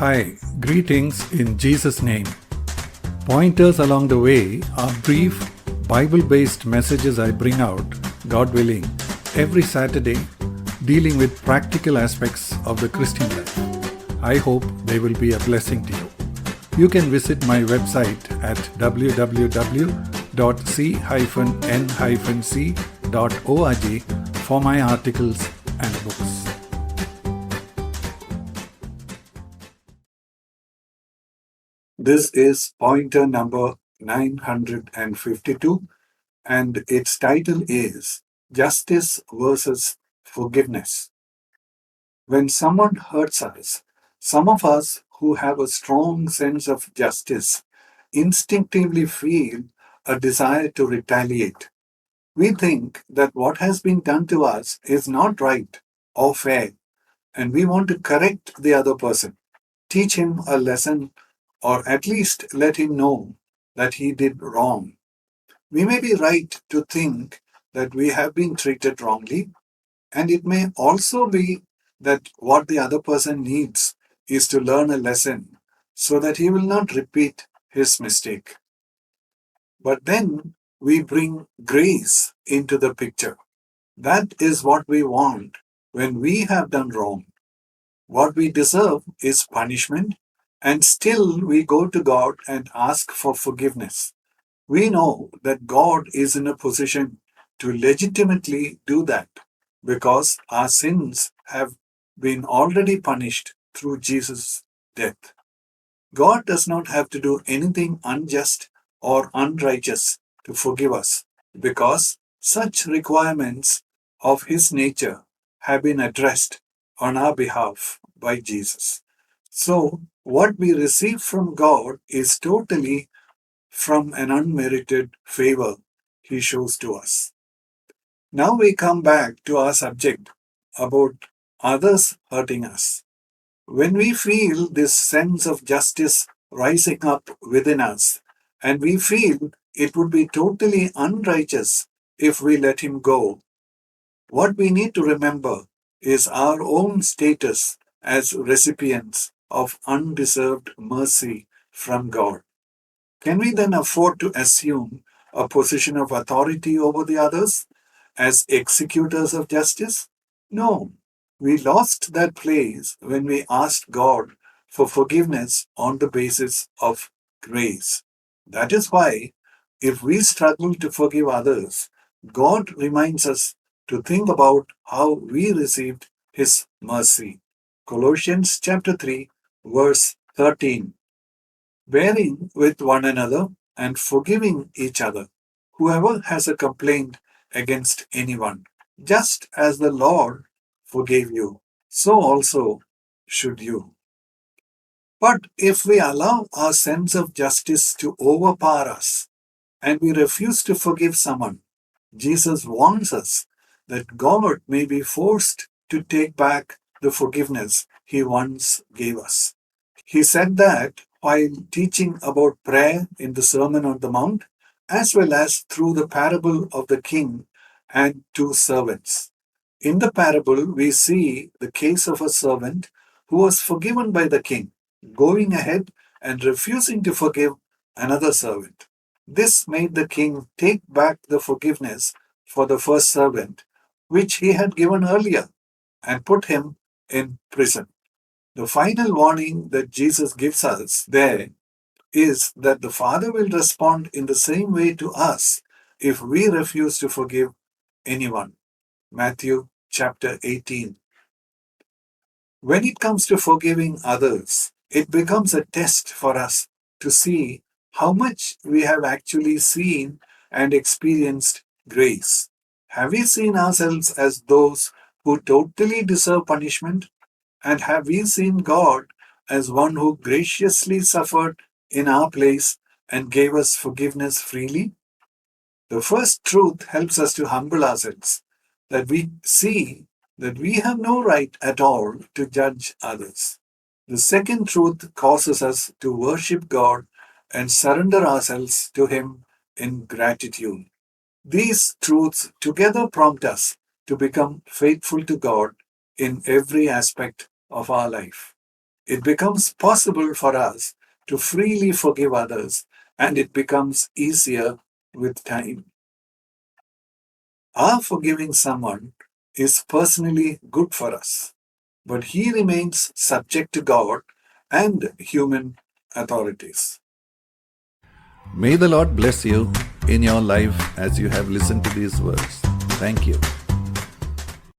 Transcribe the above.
Hi, greetings in Jesus' name. Pointers along the way are brief, Bible based messages I bring out, God willing, every Saturday, dealing with practical aspects of the Christian life. I hope they will be a blessing to you. You can visit my website at www.c-n-c.org for my articles and books. This is pointer number 952, and its title is Justice versus Forgiveness. When someone hurts us, some of us who have a strong sense of justice instinctively feel a desire to retaliate. We think that what has been done to us is not right or fair, and we want to correct the other person, teach him a lesson, or at least let him know that he did wrong. We may be right to think that we have been treated wrongly, and it may also be that what the other person needs is to learn a lesson so that he will not repeat his mistake. But then we bring grace into the picture. That is what we want when we have done wrong. What we deserve is punishment, and still we go to God and ask for forgiveness. We know that God is in a position to legitimately do that because our sins have been already punished through Jesus' death. God does not have to do anything unjust or unrighteous to forgive us because such requirements of His nature have been addressed on our behalf by Jesus. So, what we receive from God is totally from an unmerited favor He shows to us. Now we come back to our subject about others hurting us. When we feel this sense of justice rising up within us, and we feel it would be totally unrighteous if we let him go, what we need to remember is our own status as recipients of undeserved mercy from God. Can we then afford to assume a position of authority over the others as executors of justice? No. We lost that place when we asked God for forgiveness on the basis of grace. That is why, if we struggle to forgive others, God reminds us to think about how we received His mercy. Colossians chapter 3, verse 13. Bearing with one another and forgiving each other, whoever has a complaint against anyone, just as the Lord forgave you, so also should you. But if we allow our sense of justice to overpower us and we refuse to forgive someone, Jesus warns us that God may be forced to take back the forgiveness He once gave us. He said that while teaching about prayer in the Sermon on the Mount, as well as through the parable of the king and two servants. In the parable, we see the case of a servant who was forgiven by the king, going ahead and refusing to forgive another servant. This made the king take back the forgiveness for the first servant, which he had given earlier, and put him in prison. The final warning that Jesus gives us there is that the Father will respond in the same way to us if we refuse to forgive anyone. Matthew chapter 18. When it comes to forgiving others, it becomes a test for us to see how much we have actually seen and experienced grace. Have we seen ourselves as those who totally deserve punishment? And have we seen God as one who graciously suffered in our place and gave us forgiveness freely? The first truth helps us to humble ourselves, that we see that we have no right at all to judge others. The second truth causes us to worship God and surrender ourselves to Him in gratitude. These truths together prompt us to become faithful to God in every aspect of our life. it becomes possible for us to freely forgive others, and it becomes easier with time. Our forgiving someone is personally good for us, but he remains subject to God and human authorities. May the Lord bless you in your life as you have listened to these words. Thank you.